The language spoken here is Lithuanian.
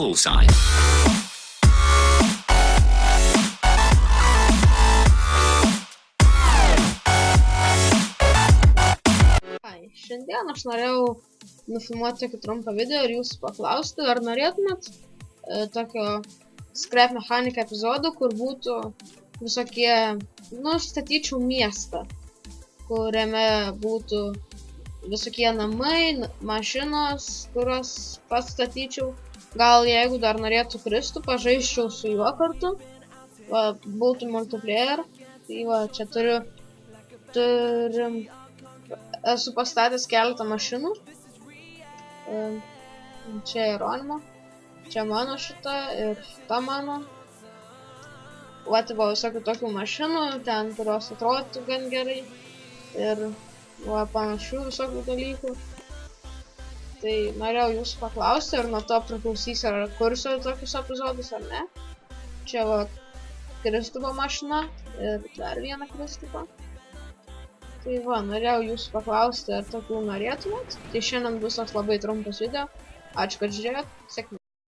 Bullseye. Šiandien aš norėjau nufilmuoti tokį trumpą video ir jūsų paklausti, ar norėtumėt tokio Scrap Mechanica epizodo, kur būtų visokie, statyčiau miestą, kuriame būtų visokie namai, mašinos, kurios pats statyčiau. Gal jeigu dar norėtų Kristupą, žaisčiau su juo kartu, būtų multiplayer. Tai va, čia esu pastatęs keletą mašinų. Čia Jeronimo, čia mano šita ir šita mano. Va, tai buvo visokių tokių mašinų, ten kurios atrodytų gan gerai. Ir va, panašių visokių dalykų. Tai norėjau jūsų paklausti, ar nuo to priklausys, ar kursiu tokius epizodus ar ne. Čia va Kristupo mašina ir dar vieną Kristupą. Tai va, norėjau jūsų paklausti, ar tokių norėtumėt. Tai šiandien bus toks labai trumpas video. Ačiū, kad žiūrėjot. Sėkmės.